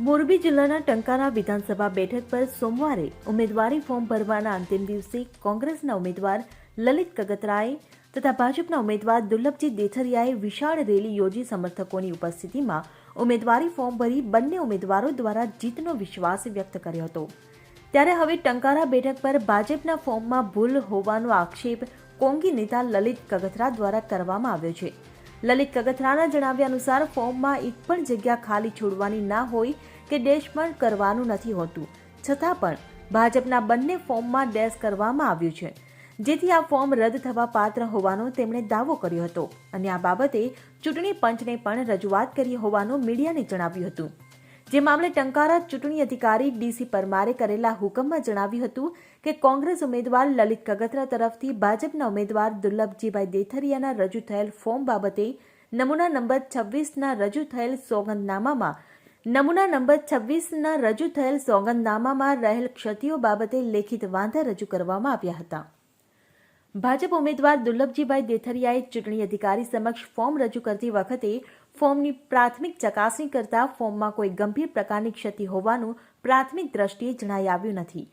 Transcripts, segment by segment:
મોરબી જિલ્લાના ટંકારા વિધાનસભા બેઠક પર સોમવારે ઉમેદવારી ફોર્મ ભરવાના અંતિમ દિવસે કોંગ્રેસના ઉમેદવાર લલિત કગતરાએ તથા ભાજપના ઉમેદવાર દુર્લભજી દેથરિયાએ વિશાળ રેલી યોજી સમર્થકોની ઉપસ્થિતિમાં ઉમેદવારી ફોર્મ ભરી બંને ઉમેદવારો દ્વારા જીતનો વિશ્વાસ વ્યક્ત કર્યો હતો। ત્યારે હવે ટંકારા બેઠક પર ભાજપના ફોર્મમાં ભૂલ હોવાનો આક્ષેપ કોંગી નેતા લલિત કગથરા દ્વારા કરવામાં આવ્યો છે। લલિત કગથરાના જણાવ્યા અનુસાર ફોર્મમાં એક પણ જગ્યા ખાલી છોડવાની ના હોય કે ડેશ પણ કરવાનું નથી હોતું, છતાં પણ ભાજપના બંને ફોર્મમાં ડેશ કરવામાં આવ્યું છે, જેથી આ ફોર્મ રદ થવા પાત્ર હોવાનો તેમણે દાવો કર્યો હતો અને આ બાબતે ચૂંટણી પંચને પણ રજૂઆત કરી હોવાનું મીડિયાને જણાવ્યું હતું। જે મામલે ટંકારા ચૂંટણી અધિકારી ડીસી પરમારે કરેલા હુકમમાં જણાવ્યું હતું કે કોંગ્રેસ ઉમેદવાર લલિત કગથરા તરફથી ભાજપના ઉમેદવાર દુર્લભજીભાઈ દેથરિયાના રજૂ થયેલ ફોર્મ બાબતે નમૂના નંબર 26ના રજૂ થયેલ સોગંદનામામાં રહેલ ક્ષતિઓ બાબતે લેખિત વાંધા રજૂ કરવામાં આવ્યા હતા। ભાજપ ઉમેદવાર દુર્લભજીભાઈ દેથરિયાએ ચૂંટણી અધિકારી સમક્ષ ફોર્મ રજૂ કરતી વખતે ફોર્મની પ્રાથમિક ચકાસણી કરતા ફોર્મમાં કોઈ ગંભીર પ્રકારની ક્ષતિ હોવાનું પ્રાથમિક દ્રષ્ટિએ જણાઈ આવ્યું નથી।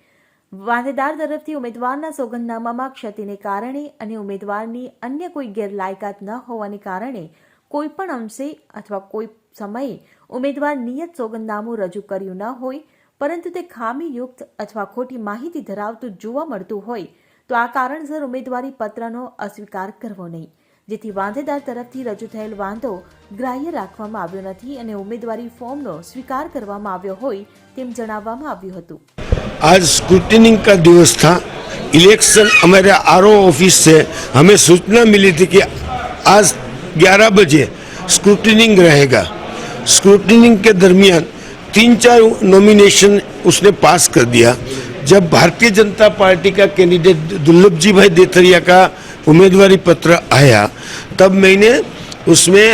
વાંધેદાર તરફથી ઉમેદવારના સોગંદનામામાં ક્ષતિને કારણે અને ઉમેદવારની અન્ય કોઈ ગેરલાયકાત ન હોવાને કારણે કોઈ પણ અંશે અથવા કોઈ સમયે ઉમેદવાર નિયત સોગંદનામું રજૂ કર્યું ન હોય, પરંતુ તે ખામીયુક્ત અથવા ખોટી માહિતી ધરાવતું જોવા મળતું હોય તો આ કારણસર ઉમેદવારી પત્રનો અસ્વીકાર કરવો નહીં, જેથી વાંધેદાર તરફથી રજૂ થયેલ વાંધો ગ્રાહ્ય રાખવામાં આવ્યો નથી અને ઉમેદવારી ફોર્મનો સ્વીકાર કરવામાં આવ્યો હોય તેમ જણાવવામાં આવ્યું હતું। आज स्क्रूटनिंग का दिवस था। इलेक्शन हमारे आरओ ऑफिस से हमें सूचना मिली थी कि आज 11 बजे स्क्रूटनिंग रहेगा। स्क्रूटनिंग के दरमियान 3-4 नॉमिनेशन उसने पास कर दिया। जब भारतीय जनता पार्टी का कैंडिडेट दुर्लभजी भाई देथरिया का उम्मीदवारी पत्र आया तब मैंने उसमें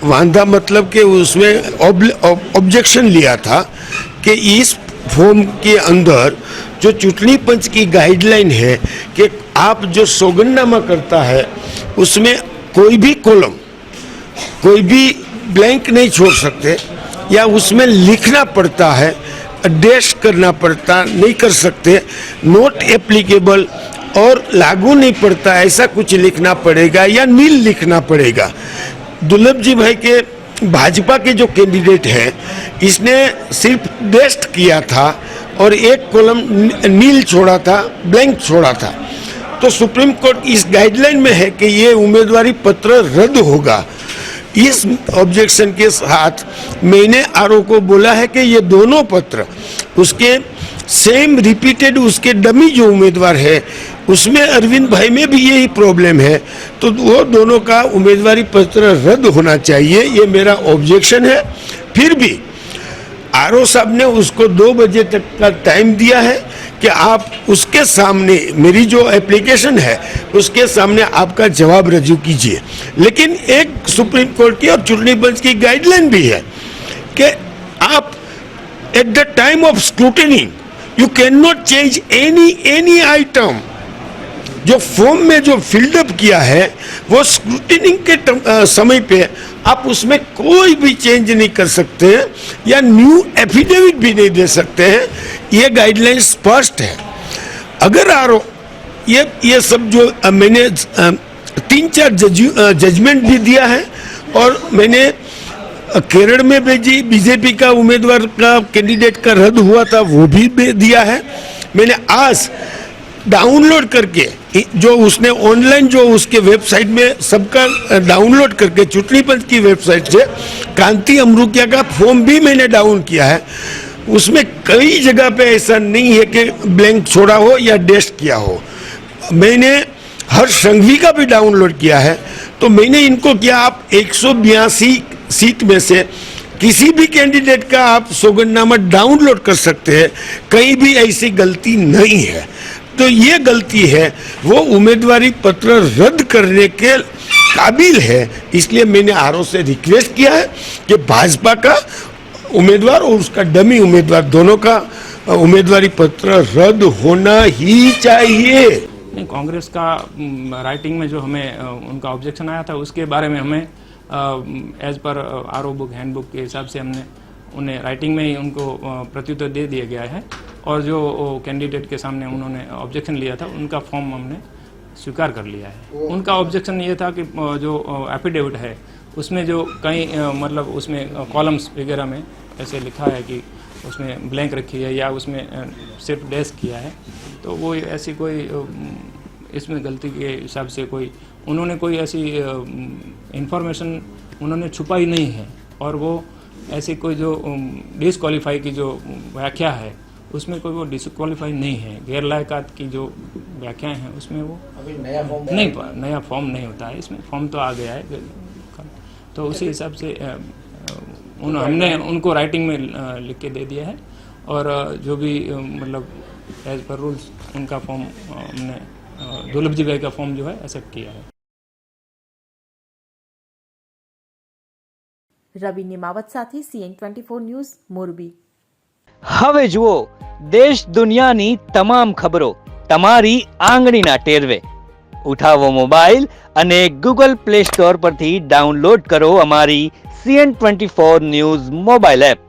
वांधा मतलब कि उसमें ऑब्जेक्शन लिया था कि इस फॉर्म के अंदर जो चुनाव पंच की गाइडलाइन है कि आप जो सौगंदनामा करता है उसमें कोई भी कॉलम, कोई भी ब्लैंक नहीं छोड़ सकते या उसमें लिखना पड़ता है, डैश करना पड़ता नहीं कर सकते, नॉट एप्लीकेबल और लागू नहीं पड़ता ऐसा कुछ लिखना पड़ेगा या नील लिखना पड़ेगा। दुर्लभजी भाई के भाजपा के जो कैंडिडेट हैं इसने सिर्फ डैश किया था और एक कॉलम नील छोड़ा था, ब्लैंक छोड़ा था। तो सुप्रीम कोर्ट इस गाइडलाइन में है कि ये उम्मीदवारी पत्र रद्द होगा। इस ऑब्जेक्शन के साथ मैंने आरओ को बोला है कि ये दोनों पत्र उसके सेम रिपीटेड उसके डमी जो उम्मीदवार है उसमें अरविंद भाई में भी यही प्रॉब्लम है, तो वो दोनों का उम्मीदवारी पत्र रद्द होना चाहिए, ये मेरा ऑब्जेक्शन है। फिर भी आरओ साहब ने उसको 2 बजे तक का टाइम दिया है कि आप उसके सामने मेरी जो एप्लीकेशन है उसके सामने आपका जवाब रजू कीजिए। लेकिन एक सुप्रीम कोर्ट की और चुनाव पंच की गाइडलाइन भी है कि आप at the time of scrutiny you can not change any item. जो फॉर्म में जो फिल्डअप किया है वो स्क्रूटनिंग के समय पे आप उसमें कोई भी चेंज नहीं कर सकते हैं या न्यू एफिडेविट भी नहीं दे सकते हैं, ये गाइडलाइन स्पष्ट है। अगर आरो ये सब जो मैंने 3-4 जजमेंट भी दिया है और मैंने केरल में भेजी, बीजेपी का उम्मीदवार का कैंडिडेट का रद्द हुआ था वो भी दिया है। मैंने आज डाउनलोड करके जो उसने ऑनलाइन जो उसके वेबसाइट में सबका डाउनलोड करके चुनाव पंच की वेबसाइट से कांति अमरूकिया का फॉर्म भी मैंने डाउन किया है। उसमें कई जगह पे ऐसा नहीं है कि ब्लैंक छोड़ा हो या डैश किया हो। मैंने हर संघवी का भी डाउनलोड किया है। तो मैंने इनको किया, आप 182 सीट में से किसी भी कैंडिडेट का आप सौगंदनामा डाउनलोड कर सकते हैं, कहीं भी ऐसी गलती नहीं है। तो ये गलती है वो उम्मीदवारी पत्र रद्द करने के काबिल है। इसलिए मैंने आरओ से रिक्वेस्ट किया है कि भाजपा का उम्मीदवार और उसका डमी उम्मीदवार दोनों का उम्मीदवारी पत्र रद्द होना ही चाहिए। नहीं, कांग्रेस का राइटिंग में जो हमें उनका ऑब्जेक्शन आया था उसके बारे में हमें as per RO book handbook के हिसाब से हमने उन्हें राइटिंग में ही उनको प्रत्युत्तर दे दिया गया है। और जो कैंडिडेट के सामने उन्होंने ऑब्जेक्शन लिया था उनका फॉर्म हमने स्वीकार कर लिया है। उनका ऑब्जेक्शन ये था कि जो एफिडेविट है उसमें जो कई मतलब उसमें कॉलम्स वगैरह में ऐसे लिखा है कि उसमें ब्लैंक रखी है या उसमें सिर्फ डैश किया है, तो वो ऐसी कोई इसमें गलती के हिसाब से कोई उन्होंने कोई ऐसी इंफॉर्मेशन उन्होंने छुपाई नहीं है। और वो ऐसी कोई जो डिसक्वालीफाई की जो व्याख्या है उसमें कोई वो डिसक्वालीफाई नहीं है। गैर लायकात की जो व्याख्याएं हैं उसमें वो अभी नया फॉर्म नहीं होता है। इसमें फॉर्म तो आ गया है, तो उसी हिसाब से हमने उनको राइटिंग में लिख के दे दिया है। और जो भी मतलब एज पर रूल्स उनका फॉर्म हमने दुर्लभ जी भाई का फॉर्म जो है एक्सेप्ट किया है। રવિ નિમાવત સાથે CN24 ન્યૂઝ મોરબી। હવે જુઓ દેશ દુનિયાની તમામ ખબરો તમારી આંગળીના ટેરવે। ઉઠાવો મોબાઈલ અને ગૂગલ પ્લે સ્ટોર પરથી ડાઉનલોડ કરો અમારી CN24 ન્યૂઝ મોબાઈલ એપ।